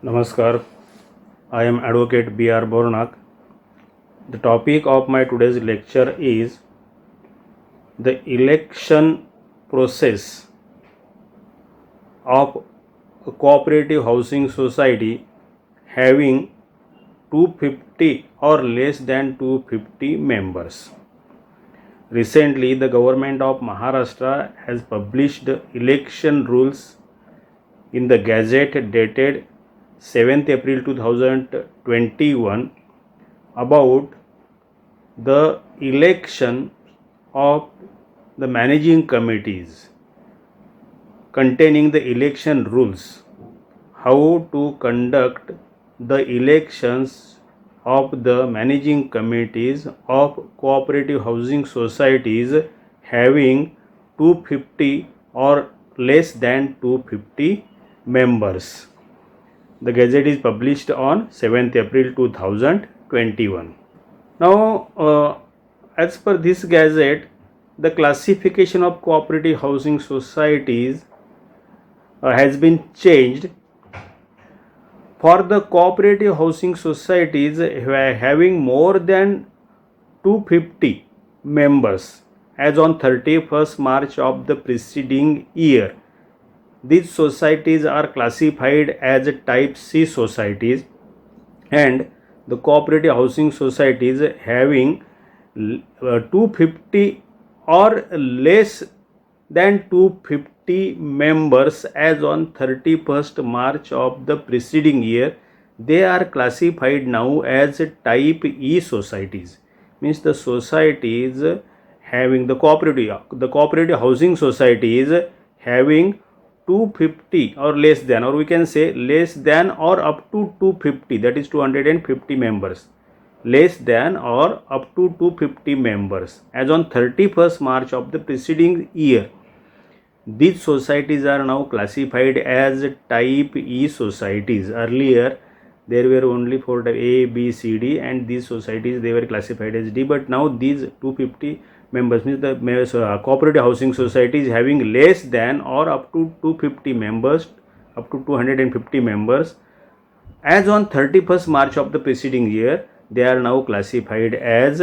Namaskar, I am Advocate B.R. Bornak. The topic of my today's lecture is the election process of a cooperative housing society having 250 or less than 250 members. Recently, the government of Maharashtra has published the election rules in the Gazette dated 7th April 2021 about the election of the managing committees, containing the election rules, how to conduct the elections of the managing committees of cooperative housing societies having 250 or less than 250 members. The Gazette is published on 7th April 2021. Now, as per this Gazette, the classification of cooperative housing societies has been changed. For the cooperative housing societies having more than 250 members as on 31st March of the preceding year, these societies are classified as type C societies, and the cooperative housing societies having 250 or less than 250 members as on 31st March of the preceding year, they are classified now as type E societies. Means the societies having the cooperative housing societies having 250 or less than, or we can say less than or up to 250, that is 250 members, less than or up to 250 members as on 31st March of the preceding year. These societies are now classified as type E societies. Earlier there were only for the A, B, C, D, and these societies they were classified as D, but now these 250 members means the cooperative housing societies having less than or up to 250 members, up to 250 members as on 31st March of the preceding year, they are now classified as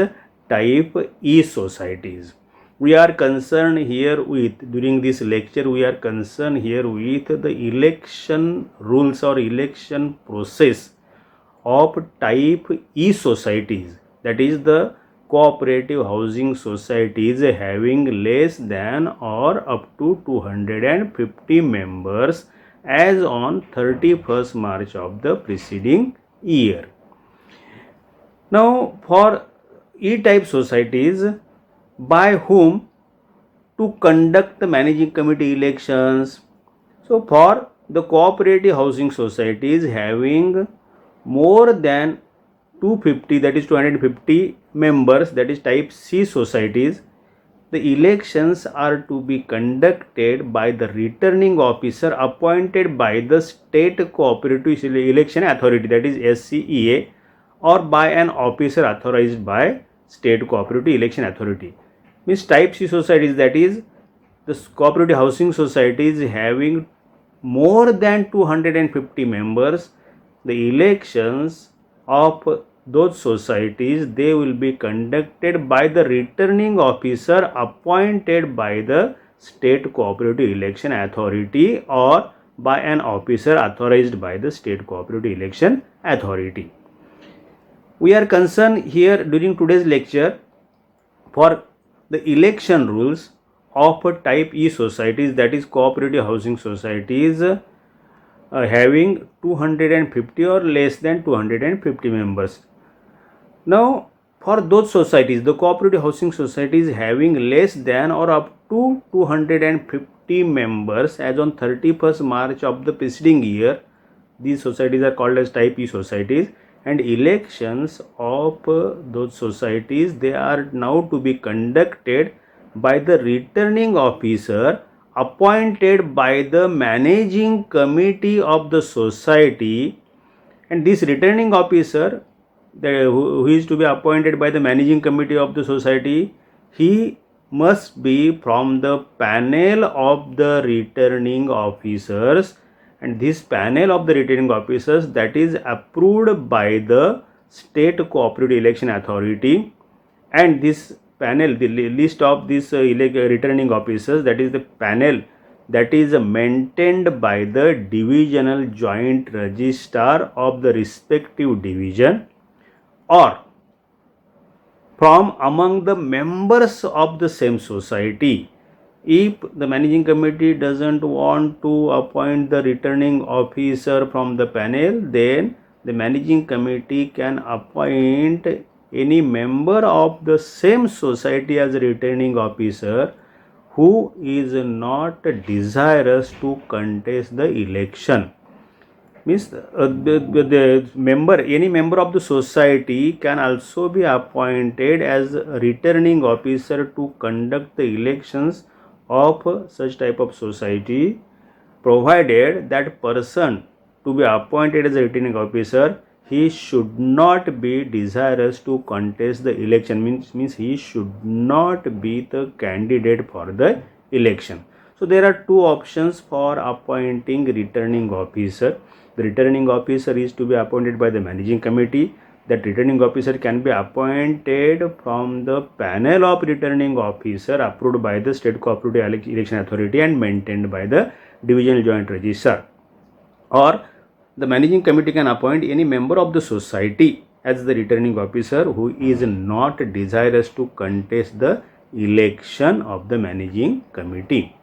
type E societies. We are concerned here with, during this lecture, we are concerned here with the election rules or election process of type E societies, that is the cooperative housing societies having less than or up to 250 members as on 31st March of the preceding year. Now, for E-type societies, by whom to conduct the managing committee elections? So, for the cooperative housing societies having more than 250, that is 250 members, that is type C societies, the elections are to be conducted by the returning officer appointed by the State Cooperative Election Authority, that is SCEA, or by an officer authorized by State Cooperative Election Authority. Means type C societies, that is the cooperative housing societies having more than 250 members, the elections of those societies, they will be conducted by the returning officer appointed by the State Cooperative Election Authority or by an officer authorized by the State Cooperative Election Authority. We are concerned here during today's lecture for the election rules of type E societies, that is cooperative housing societies having 250 or less than 250 members. Now, for those societies, the cooperative housing societies having less than or up to 250 members as on 31st March of the preceding year, these societies are called as type E societies, and elections of those societies, they are now to be conducted by the returning officer appointed by the managing committee of the society, and this returning officer who is to be appointed by the managing committee of the society, he must be from the panel of the returning officers and this panel of the returning officers that is approved by the state cooperative election authority, and this panel, the list of these returning officers, that is the panel that is maintained by the divisional joint registrar of the respective division or from among the members of the same society. If the managing committee doesn't want to appoint the returning officer from the panel, then the managing committee can appoint any member of the same society as a returning officer who is not desirous to contest the election. Means the member, any member of the society can also be appointed as returning officer to conduct the elections of such type of society, provided that person to be appointed as a returning officer, he should not be desirous to contest the election. Means he should not be the candidate for the election. So there are two options for appointing returning officer. The returning officer is to be appointed by the managing committee. That returning officer can be appointed from the panel of returning officer approved by the state cooperative election authority and maintained by the divisional joint registrar, or the managing committee can appoint any member of the society as the returning officer who is not desirous to contest the election of the managing committee.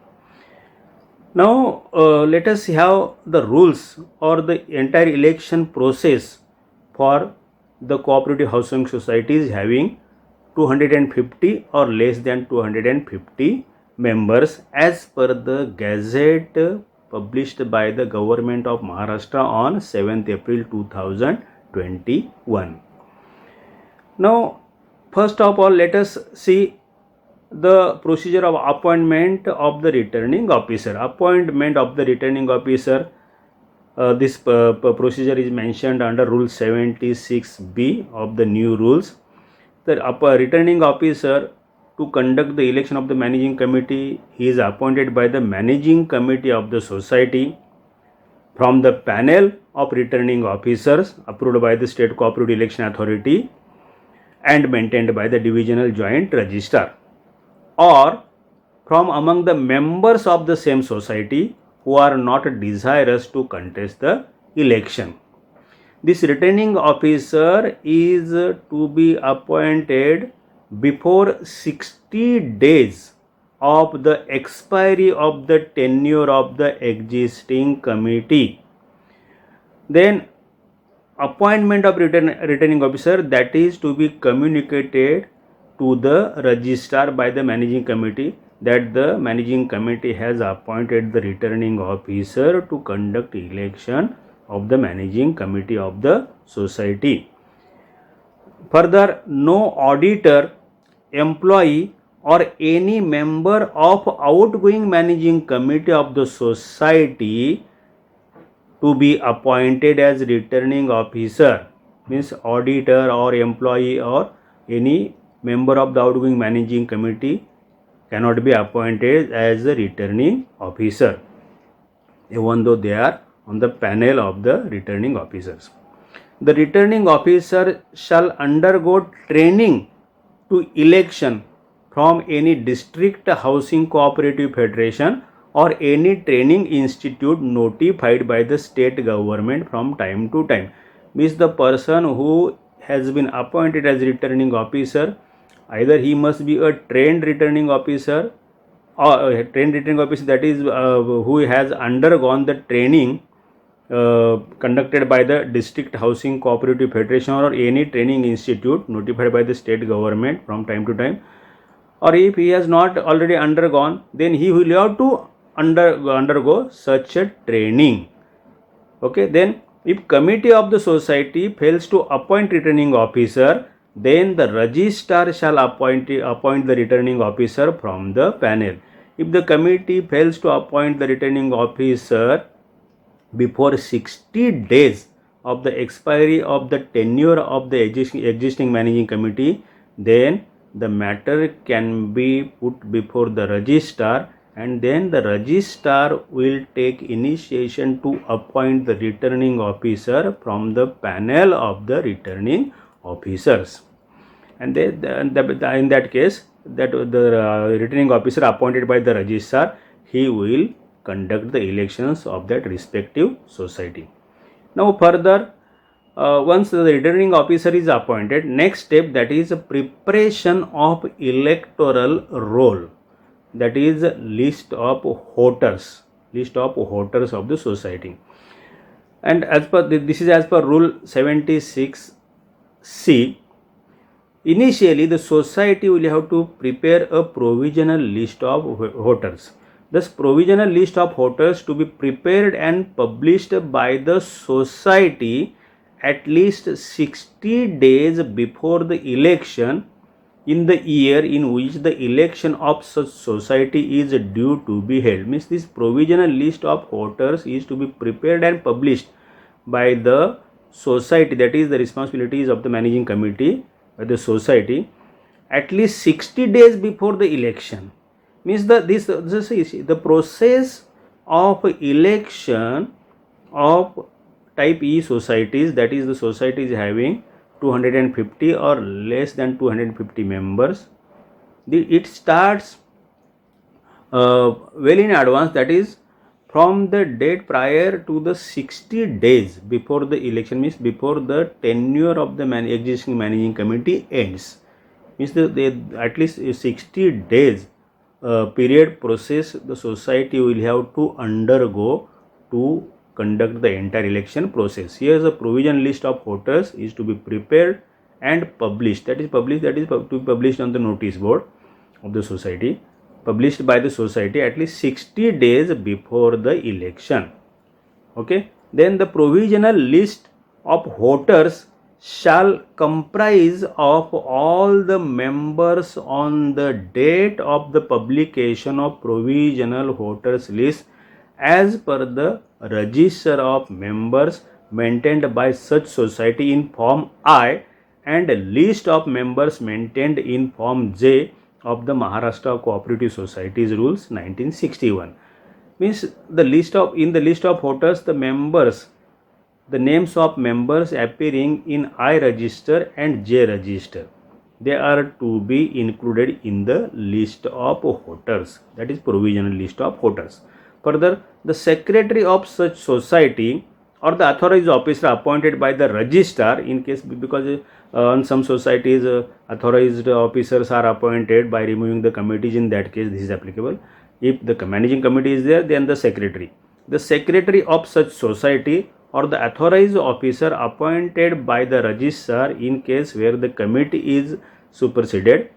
Now let us have the rules or the entire election process for the cooperative housing societies having 250 or less than 250 members as per the gazette published by the government of Maharashtra on 7th April 2021. Now first of all, let us see the procedure of appointment of the returning officer. Appointment of the returning officer, this procedure is mentioned under Rule 76B of the new rules. The returning officer to conduct the election of the managing committee, he is appointed by the managing committee of the society from the panel of returning officers approved by the state cooperative election authority and maintained by the divisional joint registrar, or from among the members of the same society who are not desirous to contest the election. This returning officer is to be appointed before 60 days of the expiry of the tenure of the existing committee. Then appointment of returning officer, that is to be communicated to the registrar by the managing committee that the managing committee has appointed the returning officer to conduct election of the managing committee of the society. Further, no auditor, employee or any member of outgoing managing committee of the society to be appointed as returning officer. Means auditor or employee or any member of the outgoing managing committee cannot be appointed as a returning officer, even though they are on the panel of the returning officers. The returning officer shall undergo training to election from any district housing cooperative federation or any training institute notified by the state government from time to time. Means the person who has been appointed as returning officer, either he must be a trained returning officer or a trained returning officer, that is who has undergone the training conducted by the district housing cooperative federation or any training institute notified by the state government from time to time, or if he has not already undergone, then he will have to undergo such a training. Okay, then if committee of the society fails to appoint returning officer, then the registrar shall appoint the returning officer from the panel. If the committee fails to appoint the returning officer before 60 days of the expiry of the tenure of the existing managing committee, then the matter can be put before the registrar and then the registrar will take initiation to appoint the returning officer from the panel of the returning officers. And in that case, that the returning officer appointed by the registrar, he will conduct the elections of that respective society. Now further, once the returning officer is appointed, next step, that is preparation of electoral roll, that is list of voters of the society. And as per this is as per rule 76C. Initially, the society will have to prepare a provisional list of voters. This provisional list of voters to be prepared and published by the society at least 60 days before the election in the year in which the election of such society is due to be held. Means this provisional list of voters is to be prepared and published by the society, that is the responsibilities of the managing committee by the society, at least 60 days before the election. Means the process of election of type E societies, that is the society is having 250 or less than 250 members, it starts well in advance, that is from the date prior to the 60 days before the election, means before the tenure of the existing managing committee ends. Means at least 60 days period process the society will have to undergo to conduct the entire election process. Here is a provision list of voters is to be prepared and published, that is to be published on the notice board of the society, published by the society at least 60 days before the election. Okay, then the provisional list of voters shall comprise of all the members on the date of the publication of provisional voters list as per the register of members maintained by such society in form I and list of members maintained in form J of the Maharashtra Cooperative Societies Rules 1961. Means in the list of voters, the names of members appearing in I register and J register, they are to be included in the list of voters, that is provisional list of voters. Further, the secretary of such society or the authorized officer appointed by the registrar, in case, because on some societies authorized officers are appointed by removing the committees, in that case this is applicable. If the managing committee is there, then the secretary of such society or the authorized officer appointed by the registrar, in case where the committee is superseded,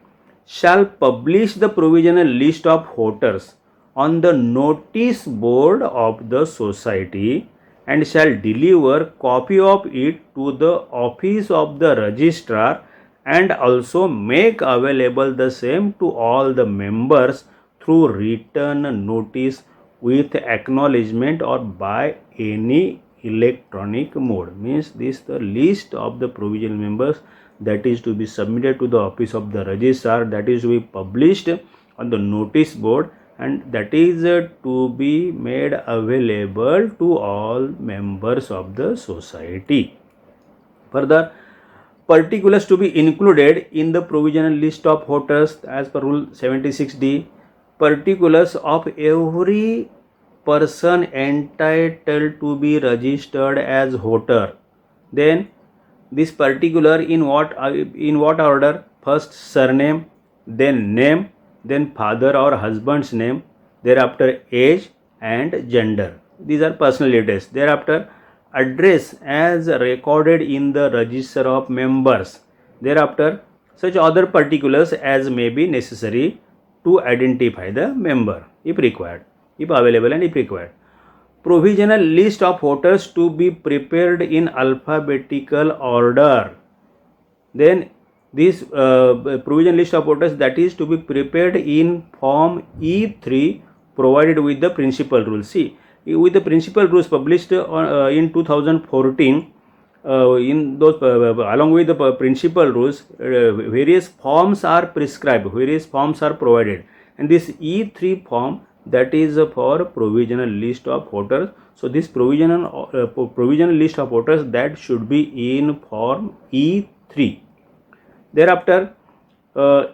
shall publish the provisional list of voters on the notice board of the society and shall deliver copy of it to the office of the registrar and also make available the same to all the members through written notice with acknowledgement or by any electronic mode. Means this the list of the provisional members that is to be submitted to the office of the registrar, that is to be published on the notice board, and that is to be made available to all members of the society. Further, particulars to be included in the provisional list of voters as per rule 76D, particulars of every person entitled to be registered as voter. Then this particular in what order? First surname, then name, then father or husband's name, thereafter age and gender. These are personal details. Thereafter address as recorded in the register of members. Thereafter such other particulars as may be necessary to identify the member if required, if available and if required. Provisional list of voters to be prepared in alphabetical order. Then this provisional list of voters that is to be prepared in form E3 provided with the principal rules. See, with the principal rules published in 2014, in those along with the principal rules, various forms are prescribed, various forms are provided, and this E3 form that is for provisional list of voters. So this provisional list of voters, that should be in form E3. Thereafter,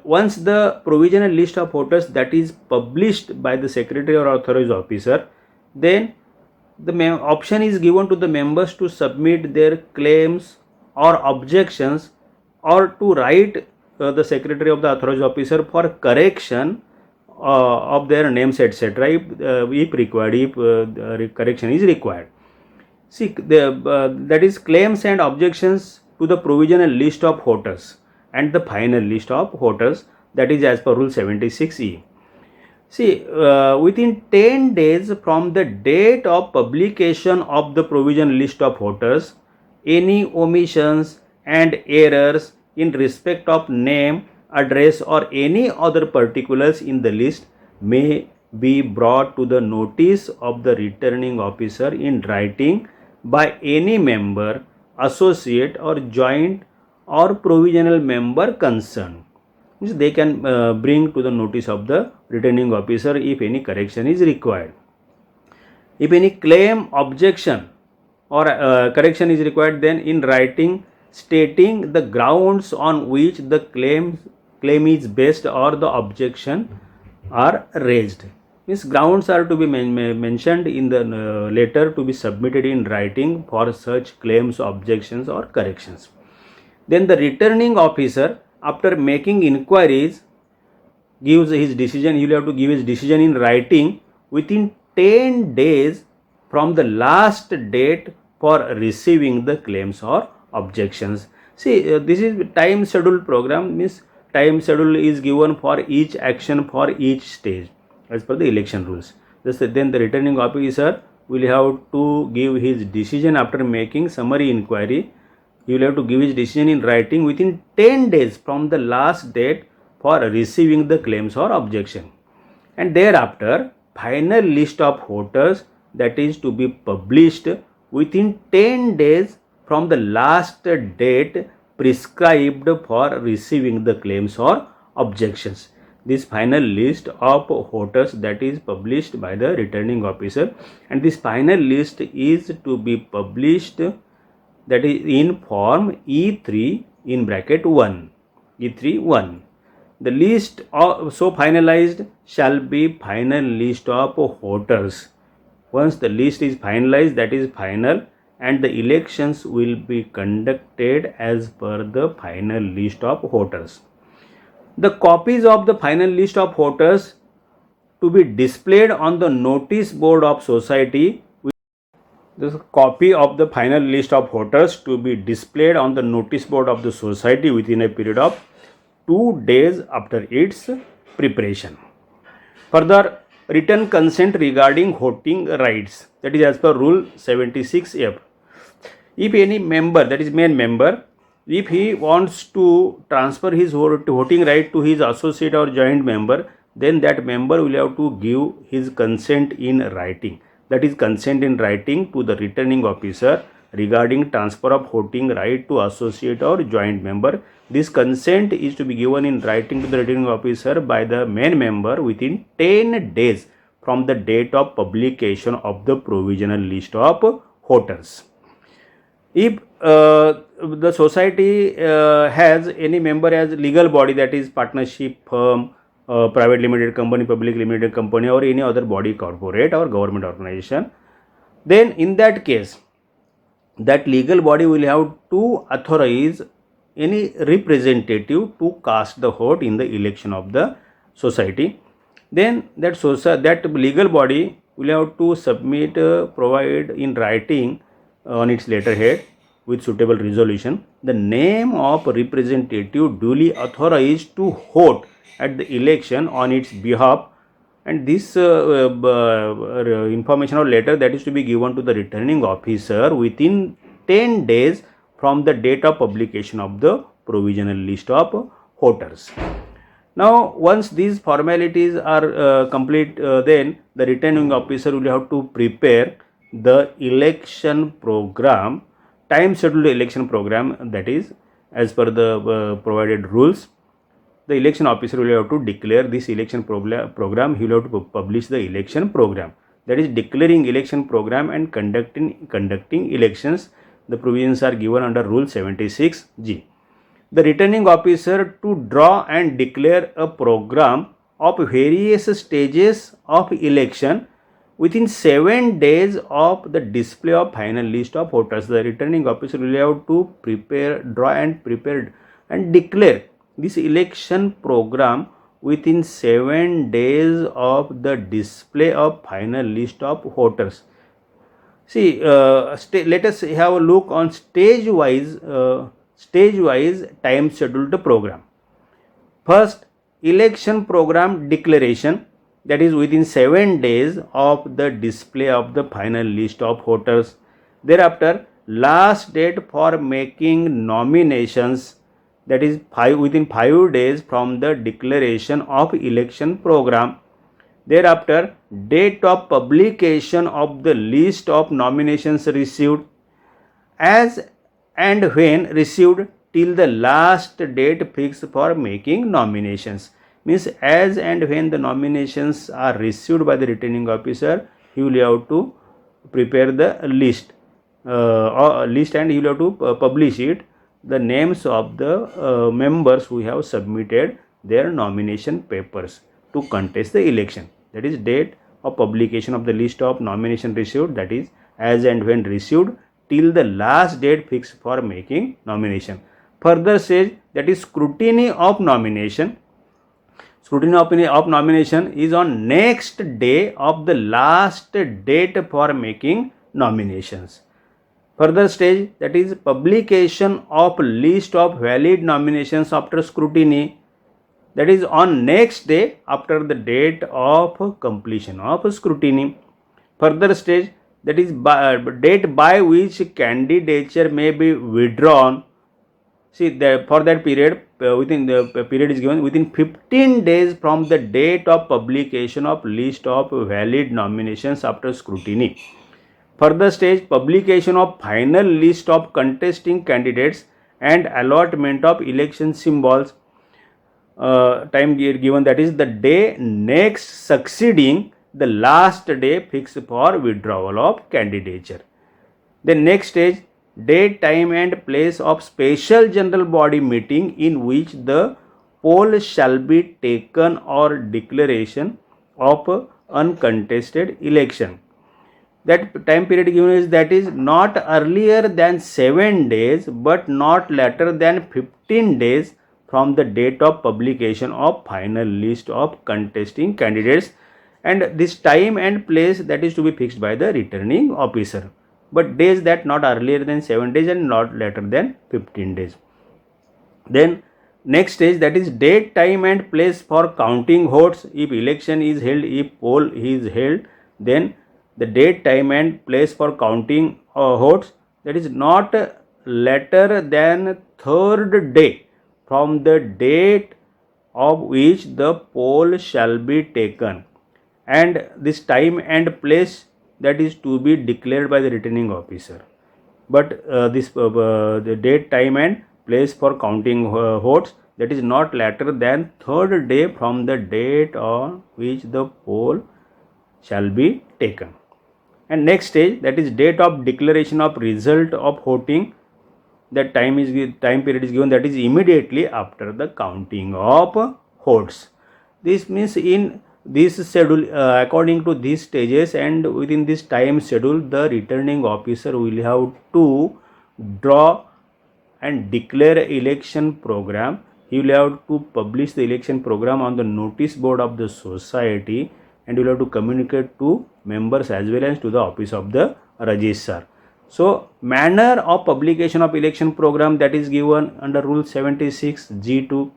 once the provisional list of voters that is published by the secretary or authorized officer, then the option is given to the members to submit their claims or objections, or to write the secretary of the authorized officer for correction of their names, etc. If required, if correction is required. See, that is claims and objections to the provisional list of voters and the final list of voters, that is as per Rule 76E. See, within 10 days from the date of publication of the provisional list of voters, any omissions and errors in respect of name, address, or any other particulars in the list may be brought to the notice of the returning officer in writing by any member, associate, or joint or provisional member concerned. Means they can bring to the notice of the returning officer if any correction is required. If any claim, objection, or correction is required, then in writing stating the grounds on which the claim is based or the objection are raised. Means grounds are to be mentioned in the letter to be submitted in writing for such claims, objections, or corrections. Then the returning officer, after making inquiries, gives his decision. He will have to give his decision in writing within 10 days from the last date for receiving the claims or objections. See, this is time schedule program. Means time schedule is given for each action for each stage as per the election rules. Then the returning officer will have to give his decision after making summary inquiry. He will have to give his decision in writing within 10 days from the last date for receiving the claims or objection. And thereafter, final list of voters, that is to be published within 10 days from the last date prescribed for receiving the claims or objections. This final list of voters, that is published by the returning officer, and this final list is to be published, that is in form E3 in bracket 1, E3 1. The list so finalized shall be final list of voters. Once the list is finalized, that is final, and the elections will be conducted as per the final list of voters. The copies of the final list of voters to be displayed on the notice board of society. The copy of the final list of voters to be displayed on the notice board of the society within a period of 2 days after its preparation. Further, written consent regarding voting rights, that is as per Rule 76F. If any member, that is main member, if he wants to transfer his voting right to his associate or joint member, then that member will have to give his consent in writing. That is consent in writing to the returning officer regarding transfer of voting right to associate or joint member. This consent is to be given in writing to the returning officer by the main member within 10 days from the date of publication of the provisional list of voters. If the society has any member as legal body, that is partnership, firm, private limited company, public limited company, or any other body, corporate or government organization, then in that case, that legal body will have to authorize any representative to cast the vote in the election of the society. Then that legal body will have to submit, provide in writing on its letterhead with suitable resolution the name of representative duly authorized to vote at the election on its behalf, and this information or letter, that is to be given to the returning officer within 10 days from the date of publication of the provisional list of voters. Now, once these formalities are complete, then the returning officer will have to prepare the election program, time scheduled election program, that is as per the provided rules. the election officer will have to declare this election program. He will have to publish the election program. That is declaring election program and conducting elections. The provisions are given under Rule 76G. The returning officer to draw and declare a program of various stages of election within 7 days of the display of final list of voters. The returning officer will have to draw and declare this election program within 7 days of the display of final list of voters. See, let us have a look on stage-wise time scheduled program. First, election program declaration, that is within 7 days of the display of the final list of voters. Thereafter, last date for making nominations, that is within 5 days from the declaration of election program. Thereafter, date of publication of the list of nominations received, as and when received, till the last date fixed for making nominations. Means as and when the nominations are received by the returning officer, he will have to prepare the list and he will have to publish it, the names of the members who have submitted their nomination papers to contest the election. That is date of publication of the list of nomination received, that is as and when received, till the last date fixed for making nomination. Further says, that is scrutiny of nomination. Scrutiny of nomination is on next day of the last date for making nominations. Further stage, that is publication of list of valid nominations after scrutiny, that is on next day after the date of completion of scrutiny. Further stage, that is date by which candidature may be withdrawn. See, for that period, within the period is given within 15 days from the date of publication of list of valid nominations after scrutiny. Further stage, publication of final list of contesting candidates and allotment of election symbols. Time given, that is the day next succeeding the last day fixed for withdrawal of candidature. The next stage, date, time and place of special general body meeting in which the poll shall be taken or declaration of uncontested election. That time period given is, that is not earlier than 7 days but not later than 15 days from the date of publication of final list of contesting candidates, and this time and place that is to be fixed by the returning officer, but days that not earlier than 7 days and not later than 15 days. Then next stage, that is date, time and place for counting votes. If election is held, if poll is held, then the date, time and place for counting votes, that is not later than 3rd day from the date of which the poll shall be taken, and this time and place that is to be declared by the returning officer. But the date, time and place for counting votes, that is not later than 3rd day from the date on which the poll shall be taken. And next stage, that is date of declaration of result of voting. That time period is given, that is immediately after the counting of votes. This means in this schedule, according to these stages and within this time schedule, the returning officer will have to draw and declare election program. He will have to publish the election program on the notice board of the society, and will have to communicate to members as well as to the office of the registrar. So, manner of publication of election program, that is given under Rule 76G2.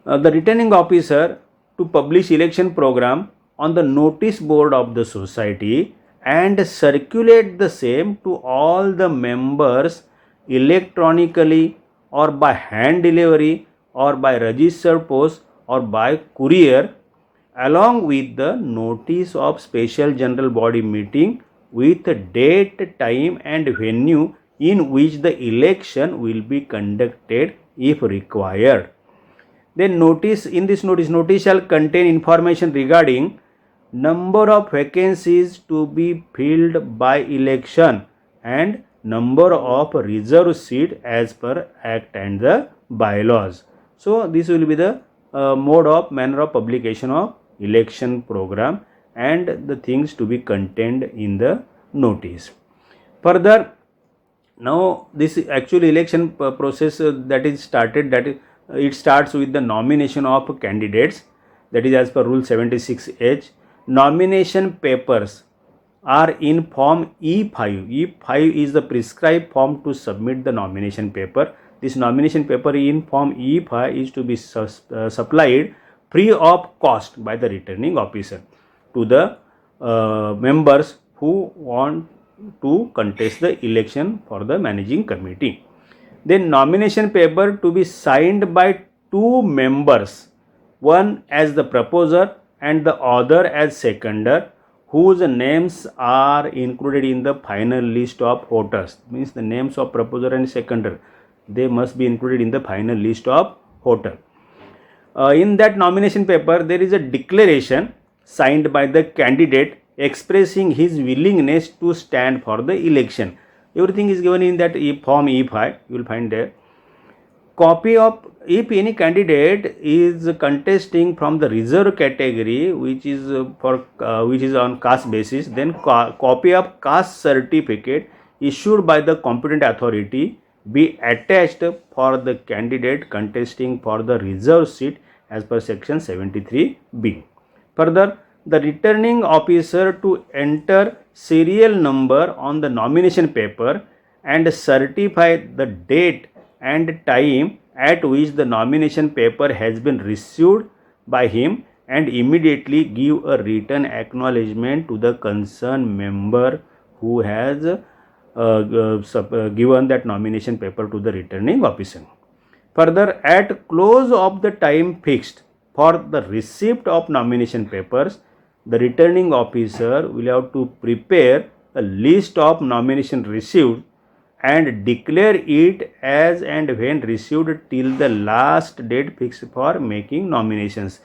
The returning officer to publish election program on the notice board of the society and circulate the same to all the members electronically or by hand delivery or by registered post or by courier, along with the notice of special general body meeting with date, time and venue in which the election will be conducted if required. Then notice, in this notice shall contain information regarding number of vacancies to be filled by election and number of reserve seat as per act and the bylaws. So this will be the manner of publication of election program and the things to be contained in the notice. Further, now this actual election process that is started, it starts with the nomination of candidates, that is as per rule 76H. Nomination papers are in form E5. E5 is the prescribed form to submit the nomination paper. This nomination paper in form E5 is to be supplied free of cost by the returning officer to the members who want to contest the election for the managing committee. Then nomination paper to be signed by two members, one as the proposer and the other as seconder, whose names are included in the final list of voters. Means the names of proposer and seconder, they must be included in the final list of voter. In that nomination paper, there is a declaration signed by the candidate expressing his willingness to stand for the election. Everything is given in that form E5. You will find there. Copy of, if any candidate is contesting from the reserve category, which is on caste basis, then copy of caste certificate issued by the competent authority be attached for the candidate contesting for the reserve seat as per section 73B. Further, the returning officer to enter serial number on the nomination paper and certify the date and time at which the nomination paper has been received by him and immediately give a written acknowledgement to the concerned member who has given that nomination paper to the returning officer. Further, at close of the time fixed for the receipt of nomination papers, the returning officer will have to prepare a list of nomination received and declare it as and when received till the last date fixed for making nominations.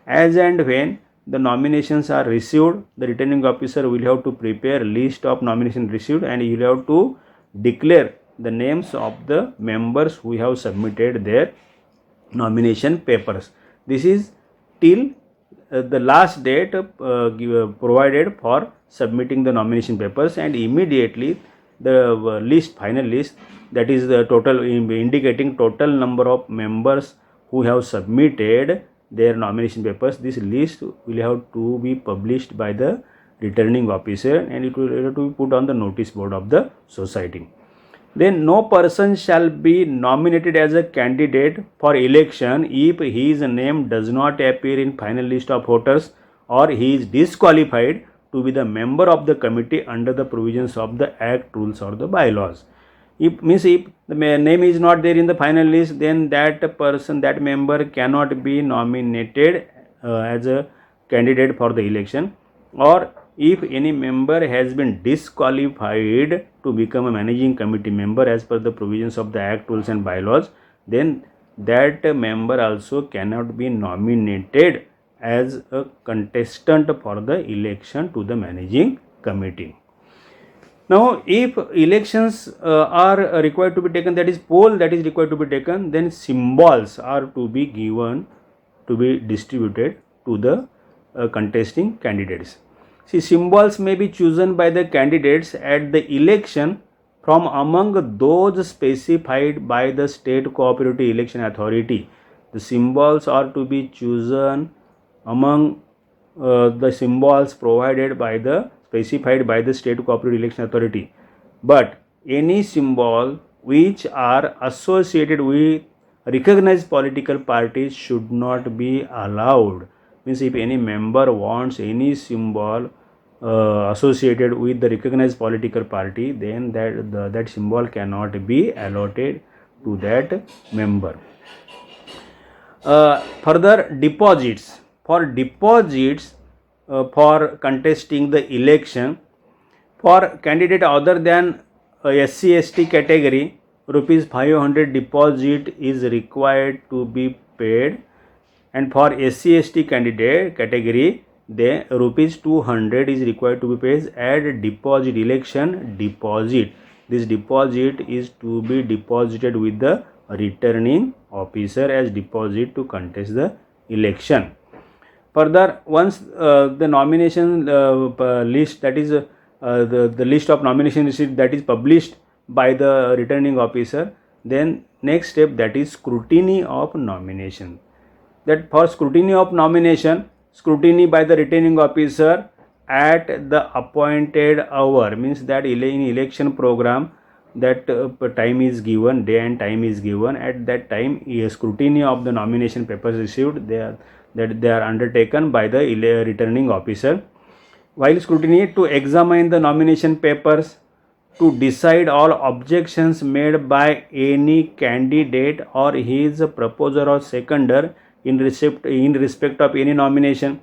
As and when the nominations are received, the returning officer will have to prepare a list of nominations received and he will have to declare the names of the members who have submitted their nomination papers. This is till the last date provided for submitting the nomination papers, and immediately the final list, that is the total, indicating total number of members who have submitted their nomination papers. This list will have to be published by the returning officer and it will have to be put on the notice board of the society. Then no person shall be nominated as a candidate for election if his name does not appear in final list of voters or he is disqualified to be the member of the committee under the provisions of the act, rules or the bylaws. If the name is not there in the final list, then that member cannot be nominated as a candidate for the election. Or if any member has been disqualified to become a managing committee member as per the provisions of the act, rules and bylaws, then that member also cannot be nominated as a contestant for the election to the managing committee. Now, if elections are required to be taken, that is poll that is required to be taken, then symbols are to be given, to be distributed to the contesting candidates. See, symbols may be chosen by the candidates at the election from among those specified by the State Cooperative Election Authority. The symbols are to be chosen among the symbols provided by the specified by the State Cooperative Election Authority. But any symbol which are associated with recognized political parties should not be allowed. Means if any member wants any symbol associated with the recognized political party, then that symbol cannot be allotted to that member. Further, deposits. For deposits for contesting the election, for candidate other than SC/ST category, rupees 500 deposit is required to be paid and for SC ST candidate category, the rupees 200 is required to be paid at deposit, election deposit. This deposit is to be deposited with the returning officer as deposit to contest the election. Further, once the nomination list, that is the list of nomination receipt, that is published by the returning officer, then next step, that is scrutiny of nomination. That for scrutiny of nomination, scrutiny by the returning officer at the appointed hour, means that in election program, that time is given, day and time is given. At that time, scrutiny of the nomination papers received, they are undertaken by the returning officer. While scrutiny, to examine the nomination papers, to decide all objections made by any candidate or his proposer or seconder in respect of any nomination,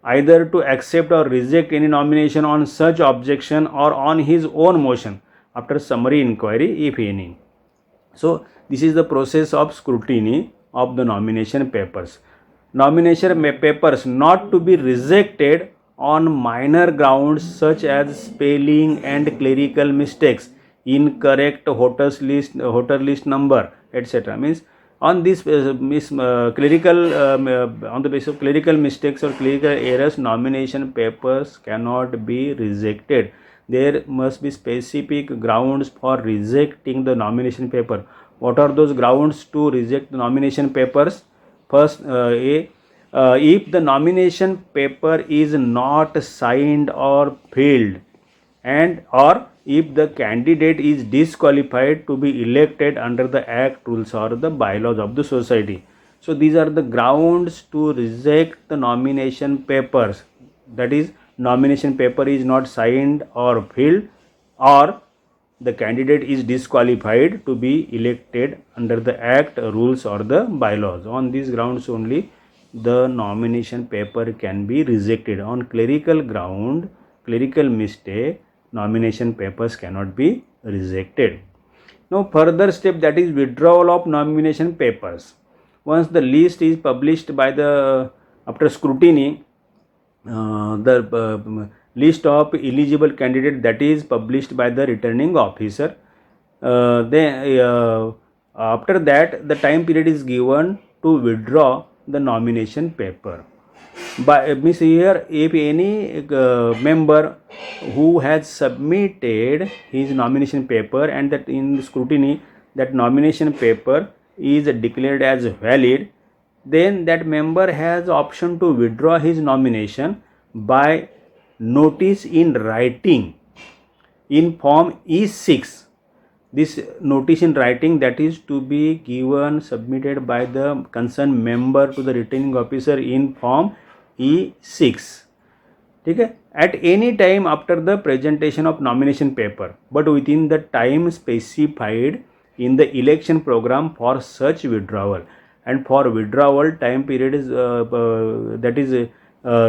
either to accept or reject any nomination on such objection or on his own motion after summary inquiry, if any. So this is the process of scrutiny of the nomination papers. Nomination papers not to be rejected on minor grounds such as spelling and clerical mistakes, incorrect voter list number, etc. Means on this clerical on the basis of clerical mistakes or clerical errors, nomination papers cannot be rejected. There must be specific grounds for rejecting the nomination paper. What are those grounds to reject the nomination papers? First, if the nomination paper is not signed or filled, and or if the candidate is disqualified to be elected under the act, rules or the bylaws of the society. So these are the grounds to reject the nomination papers. That is, nomination paper is not signed or filled, or the candidate is disqualified to be elected under the act, rules or the bylaws. On these grounds only the nomination paper can be rejected. On clerical ground, clerical mistake, nomination papers cannot be rejected. Now further step, that is withdrawal of nomination papers. Once the list is published by the, after scrutiny, the list of eligible candidate that is published by the returning officer, after that the time period is given to withdraw the nomination paper. By means here, if any member who has submitted his nomination paper and that in scrutiny that nomination paper is declared as valid, then that member has option to withdraw his nomination by notice in writing in form E6. This notice in writing, that is to be given, submitted by the concerned member to the returning officer in form E6. Okay? At any time after the presentation of nomination paper, but within the time specified in the election program for such withdrawal. And for withdrawal, time period is that is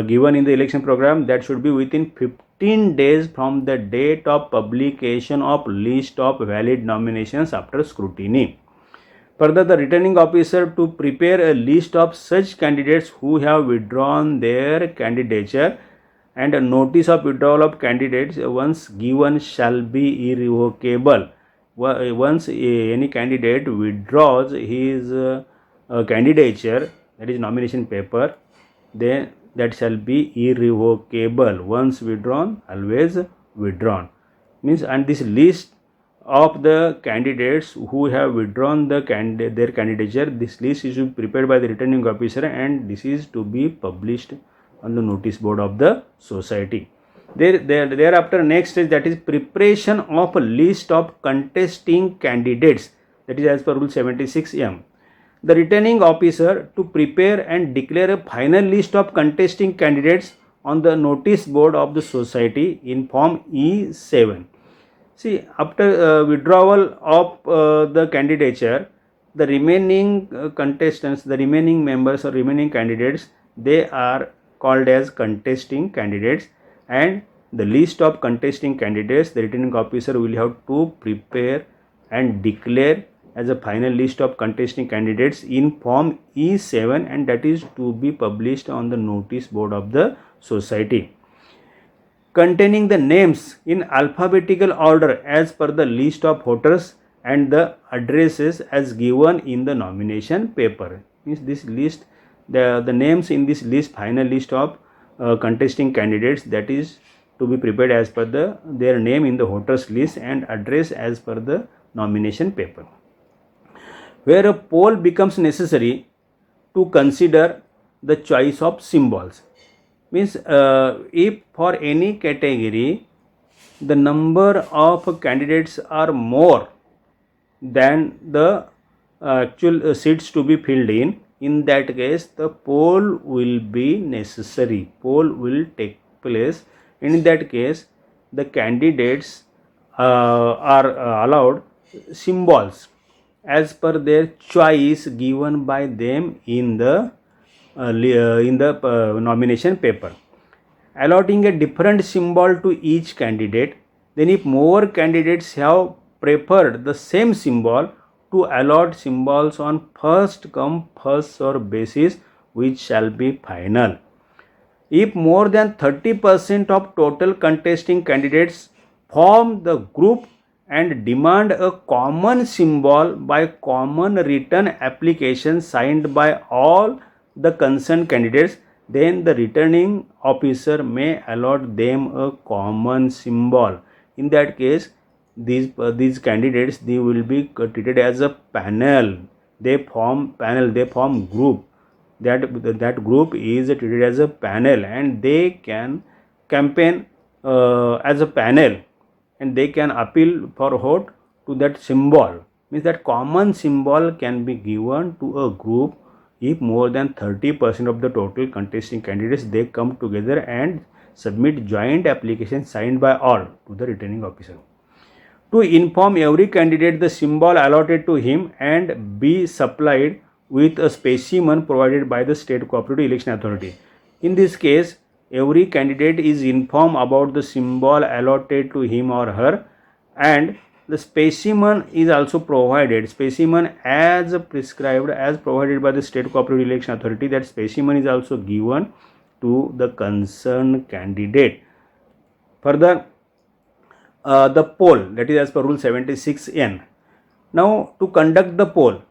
given in the election program, that should be within 15 days from the date of publication of list of valid nominations after scrutiny. Further, the returning officer to prepare a list of such candidates who have withdrawn their candidature, and a notice of withdrawal of candidates once given shall be irrevocable. Once any candidate withdraws his candidature, that is nomination paper, then that shall be irrevocable. Once withdrawn, always withdrawn. Means, and this list of the candidates who have withdrawn their candidature, this list is to be prepared by the returning officer, and this is to be published on the notice board of the society. Thereafter, next stage, that is preparation of a list of contesting candidates, that is as per rule 76M. The returning officer to prepare and declare a final list of contesting candidates on the notice board of the society in form E7. See, after withdrawal of the candidature, the remaining contestants, the remaining members or remaining candidates, they are called as contesting candidates, and the list of contesting candidates the returning officer will have to prepare and declare as a final list of contesting candidates in Form E7, and that is to be published on the notice board of the society, containing the names in alphabetical order as per the list of voters and the addresses as given in the nomination paper. Means this list, the names in this list, final list of contesting candidates, that is to be prepared as per their name in the voters list and address as per the nomination paper. Where a poll becomes necessary to consider the choice of symbols. Means if for any category the number of candidates are more than the actual seats to be filled in that case the poll will be necessary, poll will take place. In that case the candidates are allowed symbols as per their choice given by them in the nomination paper, allotting a different symbol to each candidate. Then if more candidates have preferred the same symbol, to allot symbols on first come first served basis, which shall be final. If more than 30% of total contesting candidates form the group and demand a common symbol by common written application signed by all the concerned candidates, then the returning officer may allot them a common symbol. In that case these candidates, they will be treated as a panel. They form group. That group is treated as a panel, and they can campaign as a panel, and they can appeal for vote to that symbol. Means that common symbol can be given to a group if more than 30% of the total contesting candidates they come together and submit joint application signed by all to the returning officer, to inform every candidate the symbol allotted to him and be supplied with a specimen provided by the State Cooperative Election Authority. In this case, every candidate is informed about the symbol allotted to him or her, and the specimen is also provided. Specimen as prescribed, as provided by the State Cooperative Election Authority, that specimen is also given to the concerned candidate. Further, the poll, that is as per rule 76N. Now to conduct the poll,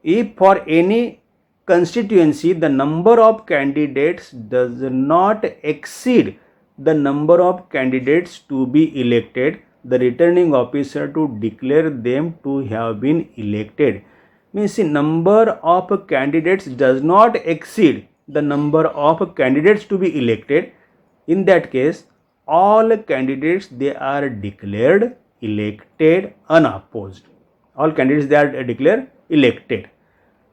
if for any constituency the number of candidates does not exceed the number of candidates to be elected, the returning officer to declare them to have been elected. Means the number of candidates does not exceed the number of candidates to be elected. In that case all candidates, they are declared elected unopposed. All candidates, they are declared elected.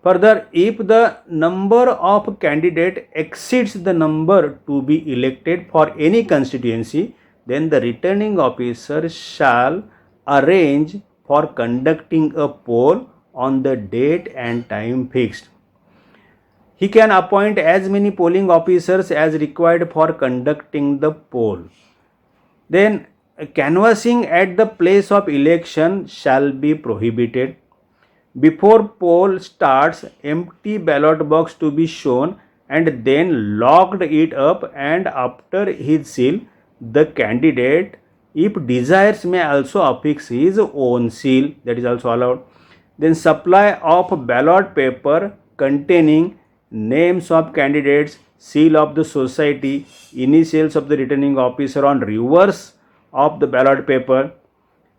Further, if the number of candidate exceeds the number to be elected for any constituency, then the returning officer shall arrange for conducting a poll on the date and time fixed. He can appoint as many polling officers as required for conducting the poll. Then canvassing at the place of election shall be prohibited. Before poll starts, empty ballot box to be shown and then locked it up, and after his seal, the candidate, if desires, may also affix his own seal, that is also allowed. Then supply of ballot paper containing names of candidates, seal of the society, initials of the returning officer on reverse of the ballot paper,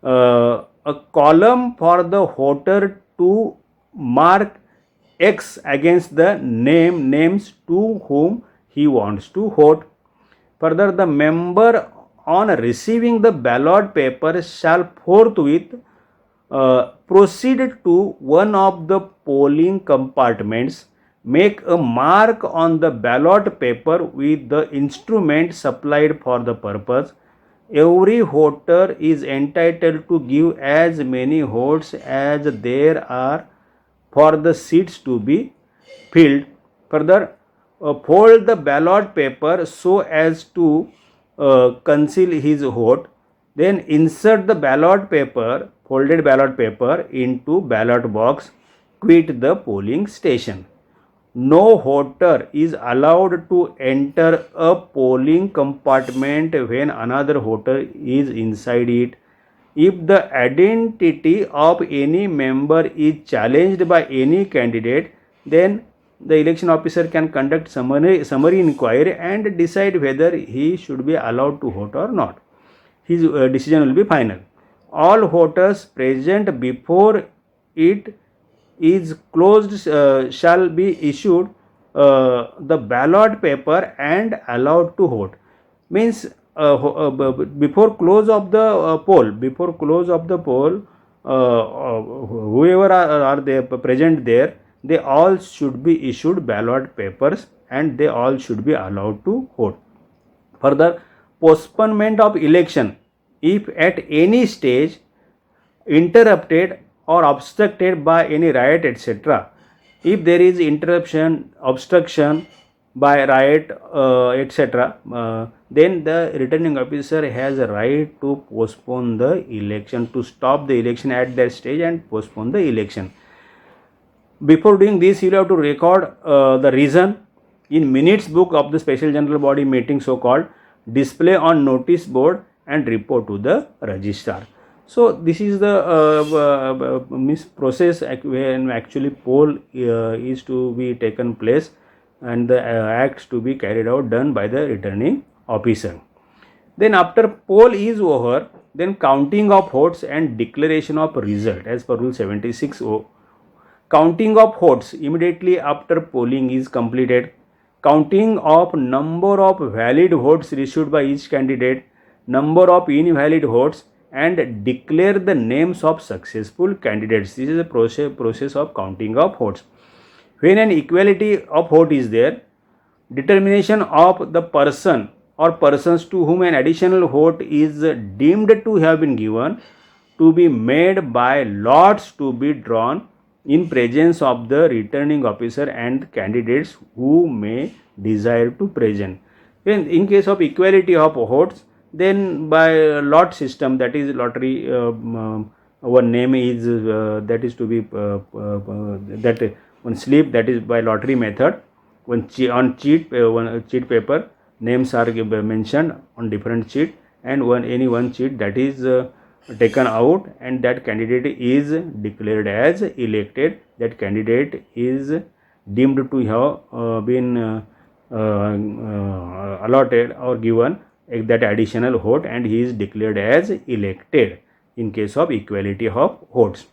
a column for the voter to mark X against the names to whom he wants to vote. Further, the member on receiving the ballot paper shall forthwith proceed to one of the polling compartments, make a mark on the ballot paper with the instrument supplied for the purpose. Every voter is entitled to give as many votes as there are for the seats to be filled. Further, fold the ballot paper so as to conceal his vote. Then insert the ballot paper, folded ballot paper into ballot box. Quit the polling station. No voter is allowed to enter a polling compartment when another voter is inside it. If the identity of any member is challenged by any candidate, then the election officer can conduct summary inquiry and decide whether he should be allowed to vote or not. His decision will be final. All voters present before it is closed shall be issued the ballot paper and allowed to vote. Means before close of the poll, whoever are they present there, they all should be issued ballot papers and they all should be allowed to vote. Further, postponement of election, if at any stage interrupted or obstructed by any riot, etc. If there is interruption, obstruction by riot, etc., then the returning officer has a right to postpone the election, to stop the election at that stage and postpone the election. Before doing this, you have to record the reason in minutes book of the special general body meeting, so called, display on notice board and report to the registrar. So this is the process when actually poll is to be taken place and the acts to be carried out done by the returning officer. Then after poll is over, then counting of votes and declaration of result as per rule 76O. Counting of votes immediately after polling is completed. Counting of number of valid votes received by each candidate, number of invalid votes, and declare the names of successful candidates. This is a process of counting of votes. When an equality of vote is there, determination of the person or persons to whom an additional vote is deemed to have been given to be made by lots to be drawn in presence of the returning officer and candidates who may desire to present. In case of equality of votes, then by lot system, that is lottery, one name is that is to be that one slip, that is by lottery method. One sheet paper, names are mentioned on different sheet, and any one sheet that is taken out, and that candidate is declared as elected. That candidate is deemed to have been allotted or given that additional vote, and he is declared as elected in case of equality of votes.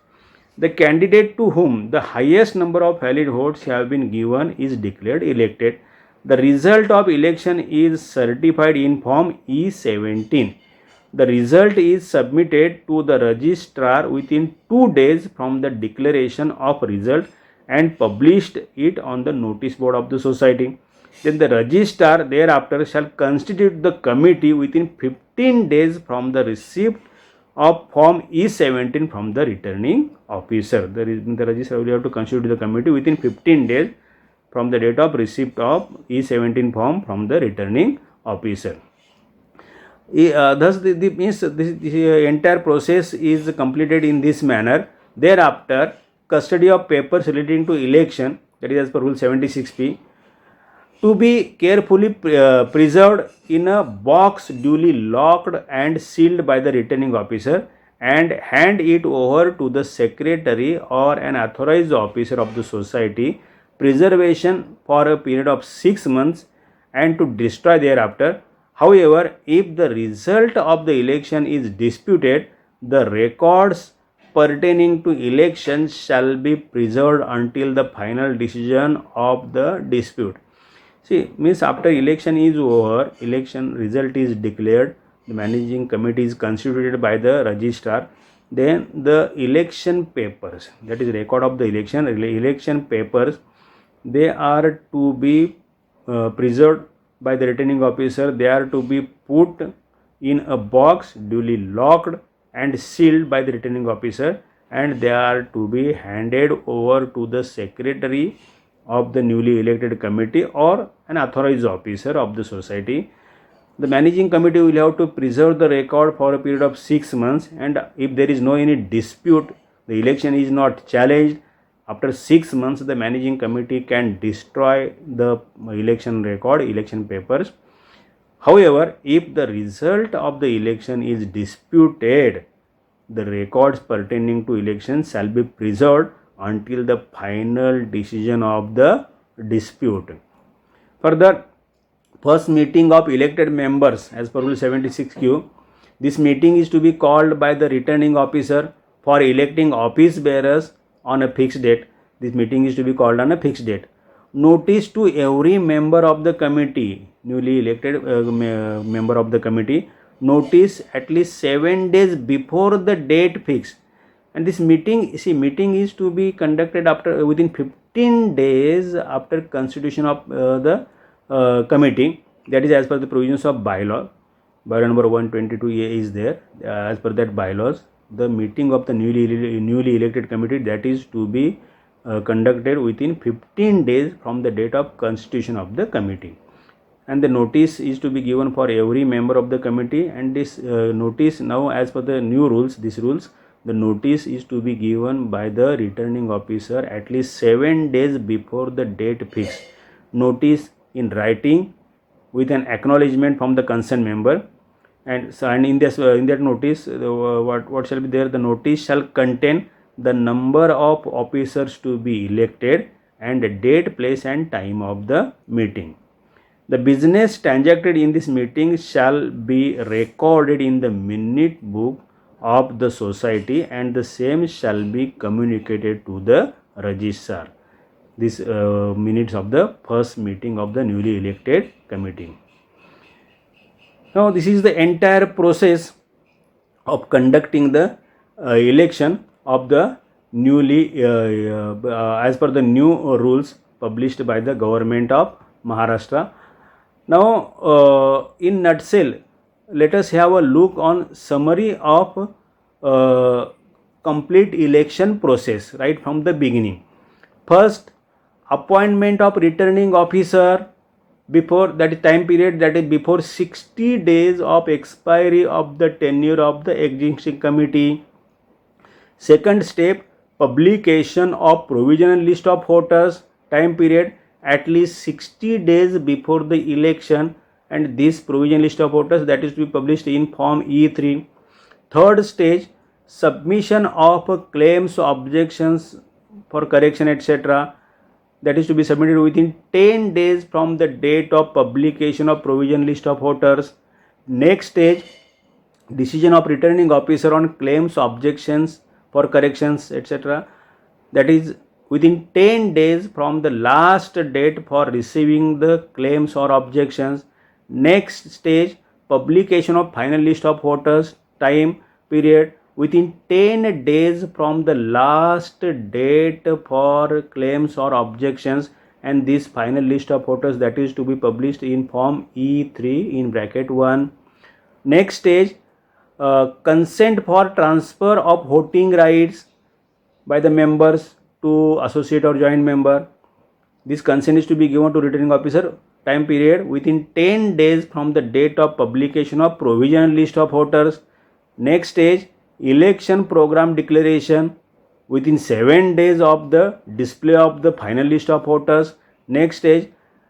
The candidate to whom the highest number of valid votes have been given is declared elected. The result of election is certified in form E17. The result is submitted to the registrar within 2 days from the declaration of result and published it on the notice board of the society. Then the registrar thereafter shall constitute the committee within 15 days from the receipt of form E17 from the returning officer. The registrar will have to constitute the committee within 15 days from the date of receipt of E17 form from the returning officer. Thus, this entire process is completed in this manner. Thereafter, custody of papers relating to election, that is as per rule 76P, to be carefully preserved in a box duly locked and sealed by the returning officer, and hand it over to the secretary or an authorized officer of the society, preservation for a period of 6 months, and to destroy thereafter. However, if the result of the election is disputed, the records pertaining to election shall be preserved until the final decision of the dispute. See, means after election is over, election result is declared, the managing committee is constituted by the registrar, then the election papers, that is record of the election papers, they are to be preserved by the returning officer. They are to be put in a box duly locked and sealed by the returning officer, and they are to be handed over to the secretary of the newly elected committee or an authorized officer of the society The managing committee will have to preserve the record for a period of 6 months, and if there is no any dispute, the election is not challenged, after 6 months the managing committee can destroy the election record, election papers. However, if the result of the election is disputed, the records pertaining to election shall be preserved until the final decision of the dispute. Further, first meeting of elected members as per Rule 76Q, this meeting is to be called by the returning officer for electing office bearers on a fixed date. This meeting is to be called on a fixed date. Notice to every member of the committee, newly elected member of the committee, notice at least 7 days before the date fixed. And this meeting is to be conducted after within 15 days after constitution of the committee, that is as per the provisions of bylaw number 122A is there. As per that bylaws, the meeting of the newly elected committee, that is to be conducted within 15 days from the date of constitution of the committee, and the notice is to be given for every member of the committee. And this notice, now as per the new rules, the notice is to be given by the returning officer at least 7 days before the date fixed. Notice in writing with an acknowledgement from the concerned member, and in that notice, what shall be there? The notice shall contain the number of officers to be elected and the date, place and time of the meeting. The business transacted in this meeting shall be recorded in the minute book of the society, and the same shall be communicated to the registrar. This minutes of the first meeting of the newly elected committee. Now this is the entire process of conducting the election of the newly as per the new rules published by the government of Maharashtra. Now in nutshell, let us have a look on summary of complete election process right from the beginning. First, appointment of returning officer before that time period, that is before 60 days of expiry of the tenure of the existing committee. Second step, publication of provisional list of voters, time period at least 60 days before the election, and this provisional list of voters, that is to be published in form E3. Third stage, submission of claims, objections for correction etc., that is to be submitted within 10 days from the date of publication of provisional list of voters. Next stage, decision of returning officer on claims, objections for corrections etc., that is within 10 days from the last date for receiving the claims or objections. Next stage, publication of final list of voters, time period within 10 days from the last date for claims or objections, and this final list of voters, that is to be published in form E3 in bracket 1. Next stage, consent for transfer of voting rights by the members to associate or joint member. This consent is to be given to returning officer, time period within 10 days from the date of publication of provisional list of voters. Next stage, election program declaration within 7 days of the display of the final list of voters. Next stage,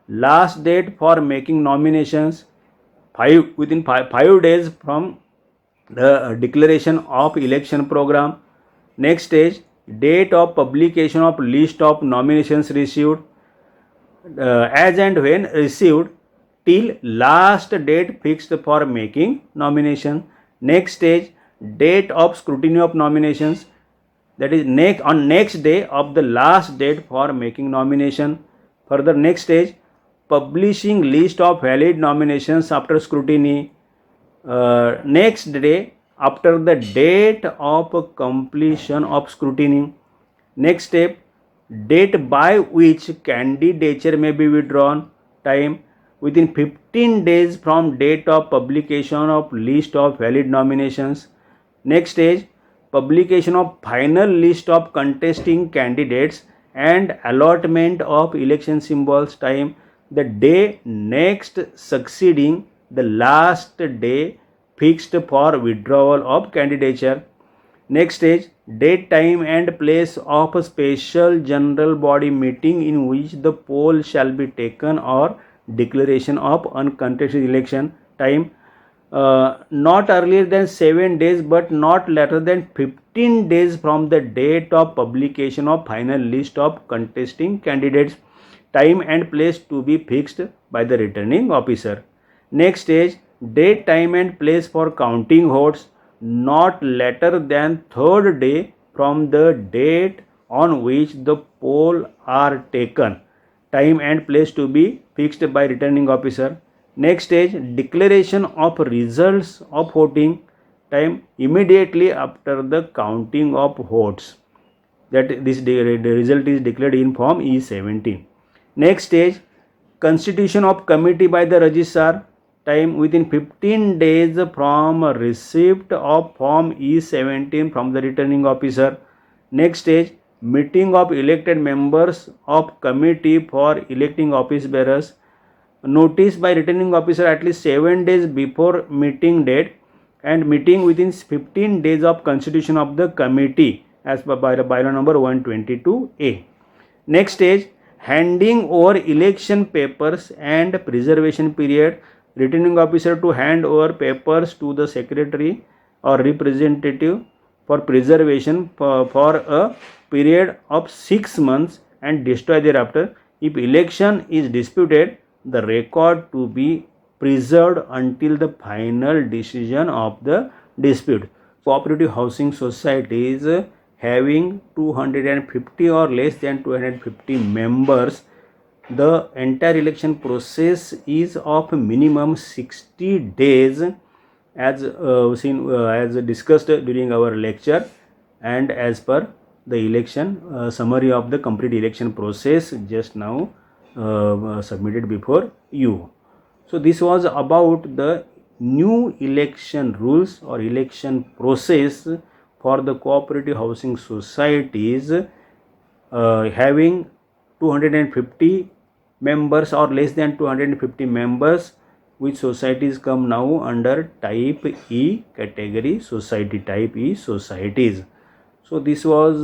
last date for making nominations within 5 days from the declaration of election program. Next stage, date of publication of list of nominations received as and when received till last date fixed for making nomination. Next stage, date of scrutiny of nominations, that is next day of the last date for making nomination. Further, next stage, publishing list of valid nominations after scrutiny. Next day after the date of completion of scrutiny. Next step, date by which candidature may be withdrawn, time within 15 days from date of publication of list of valid nominations. Next stage, publication of final list of contesting candidates and allotment of election symbols, time the day next succeeding the last day fixed for withdrawal of candidature. Next stage, date, time and place of a special general body meeting in which the poll shall be taken or declaration of uncontested election. Time, not earlier than 7 days but not later than 15 days from the date of publication of final list of contesting candidates. Time and place to be fixed by the returning officer. Next stage, date, time and place for counting votes, not later than third day from the date on which the poll are taken. Time and place to be fixed by returning officer. Next stage, declaration of results of voting. Time, immediately after the counting of votes, that this the result is declared in form E17. Next stage, constitution of committee by the registrar. Time, within 15 days from receipt of form E17 from the returning officer. Next stage, meeting of elected members of committee for electing office bearers. Notice by returning officer at least 7 days before meeting date, and meeting within 15 days of constitution of the committee as per bylaw number 122A. Next stage, handing over election papers and preservation period. Returning officer to hand over papers to the secretary or representative for preservation for a period of 6 months and destroy thereafter. If election is disputed, the record to be preserved until the final decision of the dispute. Cooperative housing societies having 250 or less than 250 members, the entire election process is of minimum 60 days as as discussed during our lecture, and as per the election summary of the complete election process just now submitted before you. So this was about the new election rules or election process for the cooperative housing societies having 250 members or less than 250 members, which societies come now under type E category society, type E societies. So this was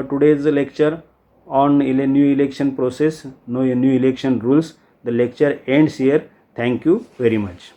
today's lecture on new election process, new election rules. The lecture ends here. Thank you very much.